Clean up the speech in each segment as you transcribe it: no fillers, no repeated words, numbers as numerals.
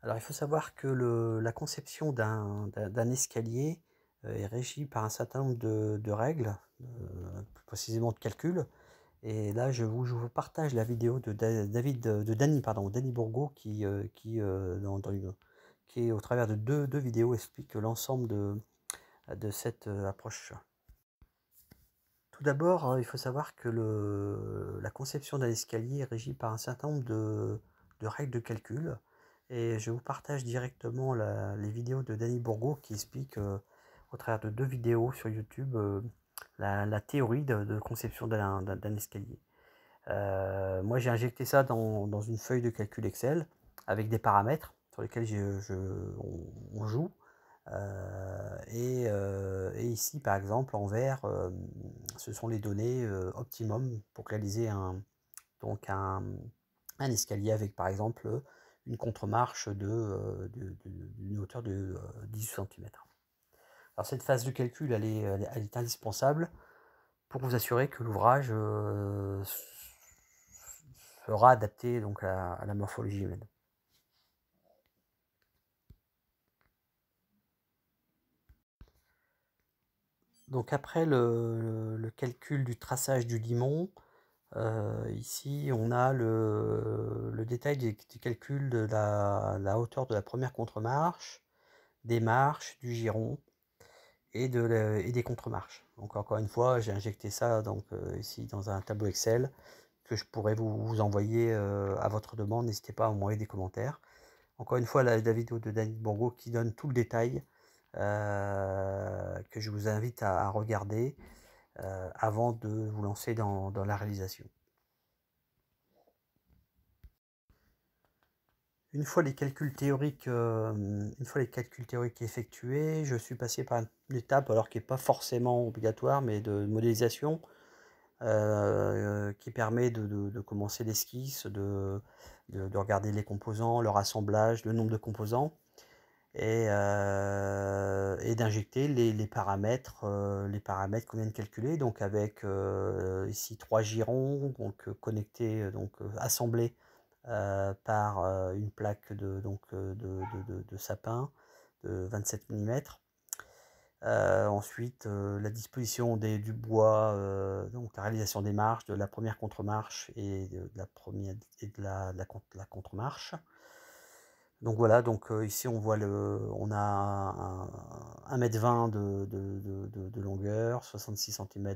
Alors, il faut savoir que la conception d'un escalier est régie par un certain nombre de règles, plus précisément de calculs. Et là, je vous partage la vidéo de Dany, pardon, Dany Bourgault qui, au travers de deux vidéos, explique l'ensemble de cette approche. Tout d'abord, il faut savoir que la conception d'un escalier est régie par un certain nombre de règles de calcul. Et je vous partage directement les vidéos de Dany Bourgault qui explique, au travers de deux vidéos sur YouTube, la théorie de conception d'un escalier. Moi, j'ai injecté ça dans une feuille de calcul Excel avec des paramètres sur lesquels on joue. Et ici, par exemple, en vert, ce sont les données optimum pour réaliser donc un escalier avec, par exemple, une contre-marche d'une hauteur de 18 cm. Alors, cette phase de calcul, elle est indispensable pour vous assurer que l'ouvrage sera adapté donc à la morphologie humaine. Donc après le calcul du traçage du limon, ici on a le détail du calcul de la hauteur de la première contre-marche, des marches, du giron et des contre-marches. Donc encore une fois, j'ai injecté ça donc, ici dans un tableau Excel que je pourrais vous envoyer à votre demande. N'hésitez pas à m'envoyer des commentaires. Encore une fois, la vidéo de Dany Bourgault qui donne tout le détail, que je vous invite à regarder avant de vous lancer dans la réalisation. Une fois les calculs théoriques effectués, je suis passé par une étape, alors qui n'est pas forcément obligatoire, mais de modélisation, qui permet de commencer l'esquisse, de regarder les composants, leur assemblage, le nombre de composants, et d'injecter les paramètres qu'on vient de calculer, donc avec ici 3 girons, donc connectés, assemblés par une plaque de sapin de 27 mm. Ensuite, la disposition du bois, donc la réalisation des marches, de la première contre-marche et de la contre-marche. Donc voilà, donc ici on voit on a 1,20 m de longueur, 66 cm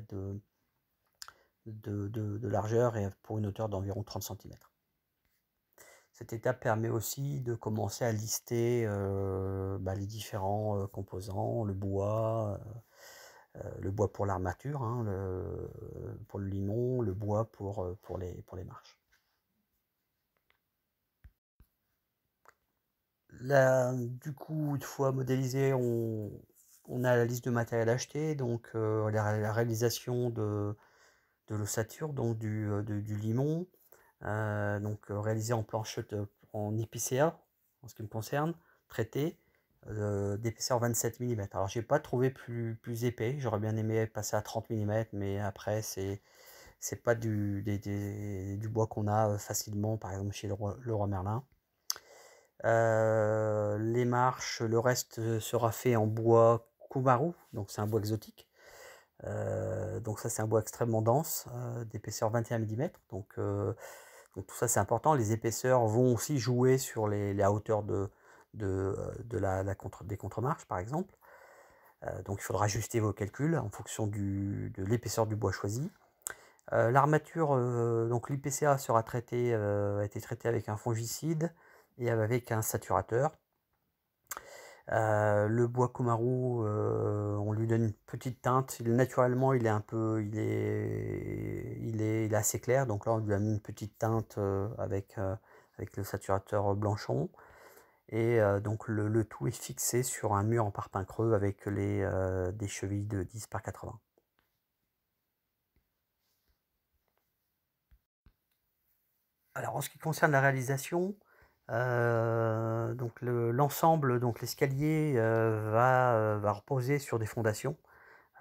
de largeur et pour une hauteur d'environ 30 cm. Cette étape permet aussi de commencer à lister les différents composants, le bois pour l'armature, hein, pour le limon, le bois pour les marches. Là, du coup, une fois modélisé, on a la liste de matériel acheté, donc la réalisation de l'ossature, donc du limon, réalisé en planche en IPCA, en ce qui me concerne, traité, d'épaisseur 27 mm. Alors, j'ai pas trouvé plus épais, j'aurais bien aimé passer à 30 mm, mais après, c'est pas du bois qu'on a facilement, par exemple chez Leroy Merlin. Les marches, le reste sera fait en bois Kumaru, donc c'est un bois exotique. Donc ça, c'est un bois extrêmement dense, d'épaisseur 21 mm. Donc tout ça, c'est important. Les épaisseurs vont aussi jouer sur la hauteur des contre-marches, par exemple. Donc il faudra ajuster vos calculs en fonction de l'épaisseur du bois choisi. L'armature, donc l'IPCA a été traité avec un fongicide et avec un saturateur. Le bois Kumaru, on lui donne une petite teinte. Naturellement, il est assez clair. Donc là, on lui a mis une petite teinte avec le saturateur blanchon. Et donc le tout est fixé sur un mur en parpaing creux avec des chevilles de 10 par 80. Alors en ce qui concerne la réalisation, donc l'ensemble, donc l'escalier va reposer sur des fondations.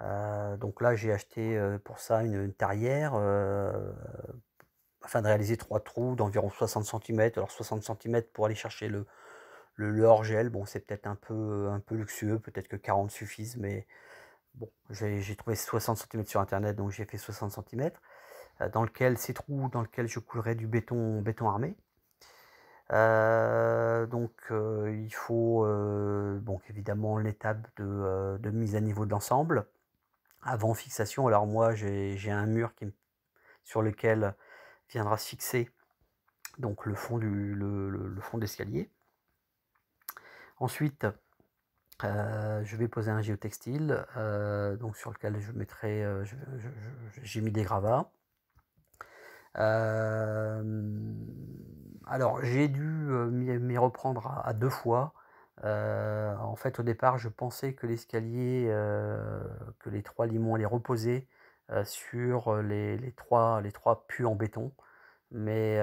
Donc là, j'ai acheté pour ça une tarière afin de réaliser 3 trous d'environ 60 cm. Alors 60 cm pour aller chercher Le hors-gel, bon, c'est peut-être un peu luxueux, peut-être que 40 suffisent, mais bon, j'ai trouvé 60 cm sur internet, donc j'ai fait 60 cm, dans lequel ces trous dans lequel je coulerai du béton armé. Il faut donc évidemment l'étape de mise à niveau de l'ensemble avant fixation. Alors moi j'ai un mur sur lequel viendra se fixer donc le fond le fond d'escalier. Ensuite je vais poser un géotextile donc sur lequel je mettrai j'ai mis des gravats. Alors j'ai dû m'y reprendre à 2 fois. En fait, au départ, je pensais que l'escalier, que les 3 limons allaient reposer sur les 3 puits en béton. Mais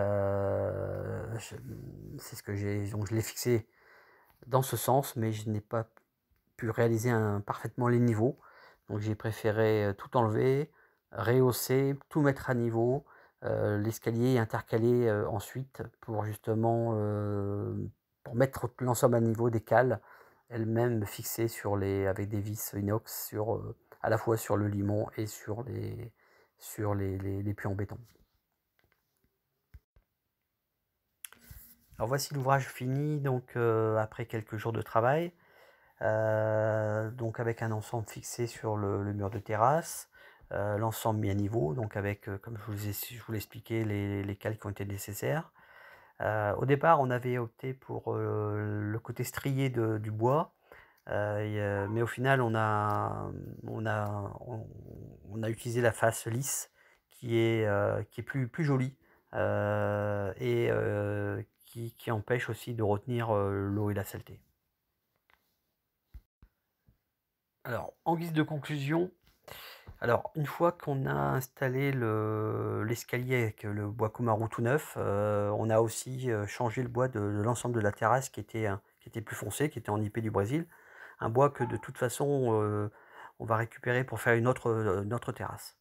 c'est ce que j'ai, donc je l'ai fixé dans ce sens, mais je n'ai pas pu réaliser parfaitement les niveaux. Donc j'ai préféré tout enlever, rehausser, tout mettre à niveau, l'escalier intercalé ensuite pour justement pour mettre l'ensemble à niveau des cales, elles-mêmes fixées avec des vis inox à la fois sur le limon et sur les puits en béton. Alors voici l'ouvrage fini donc après quelques jours de travail. Donc avec un ensemble fixé sur le mur de terrasse, l'ensemble mis à niveau, donc avec, comme je vous l'expliquais, les cales qui ont été nécessaires. Au départ, on avait opté pour le côté strié du bois, mais au final, on a utilisé la face lisse qui est plus jolie et qui empêche aussi de retenir l'eau et la saleté. Alors, en guise de conclusion, une fois qu'on a installé l'escalier avec le bois Kumaru tout neuf, on a aussi changé le bois de l'ensemble de la terrasse qui était plus foncé, qui était en IP du Brésil. Un bois que de toute façon on va récupérer pour faire une autre terrasse.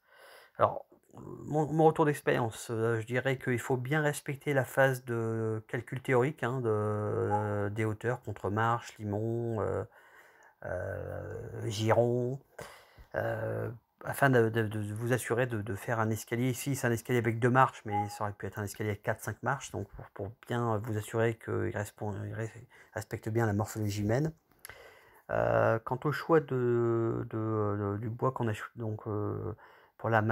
Alors, mon retour d'expérience, je dirais qu'il faut bien respecter la phase de calcul théorique hein, des hauteurs, contre-marche, limon, giron, afin de vous assurer de faire un escalier. Ici, c'est un escalier avec 2 marches, mais ça aurait pu être un escalier avec 4-5 marches, donc pour bien vous assurer qu'il respecte bien la morphologie humaine. Quant au choix du bois qu'on a donc pour la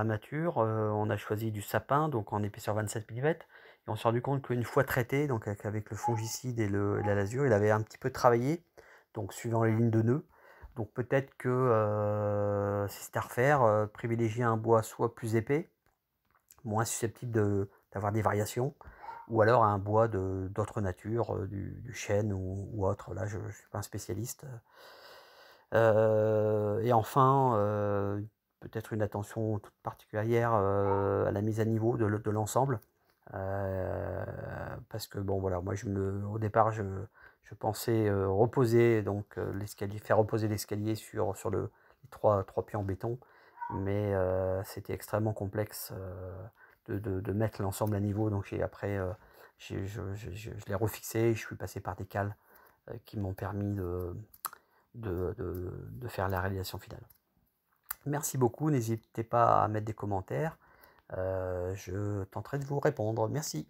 mâture, on a choisi du sapin, donc en épaisseur 27 mm. Et on s'est rendu compte qu'une fois traité, donc avec le fongicide et la lasure, il avait un petit peu travaillé, donc suivant les lignes de nœuds. Donc peut-être que si c'était à refaire, privilégier un bois soit plus épais, moins susceptible d'avoir des variations, ou alors un bois d'autre nature, du chêne ou autre. Là, je ne suis pas un spécialiste. Et enfin, peut-être une attention toute particulière à la mise à niveau de l'ensemble. Parce que bon voilà, moi au départ je pensais reposer donc l'escalier, faire reposer l'escalier sur les trois pieds en béton, mais c'était extrêmement complexe de mettre l'ensemble à niveau. Donc après je l'ai refixé et je suis passé par des cales qui m'ont permis de faire la réalisation finale. Merci beaucoup, n'hésitez pas à mettre des commentaires, je tenterai de vous répondre. Merci.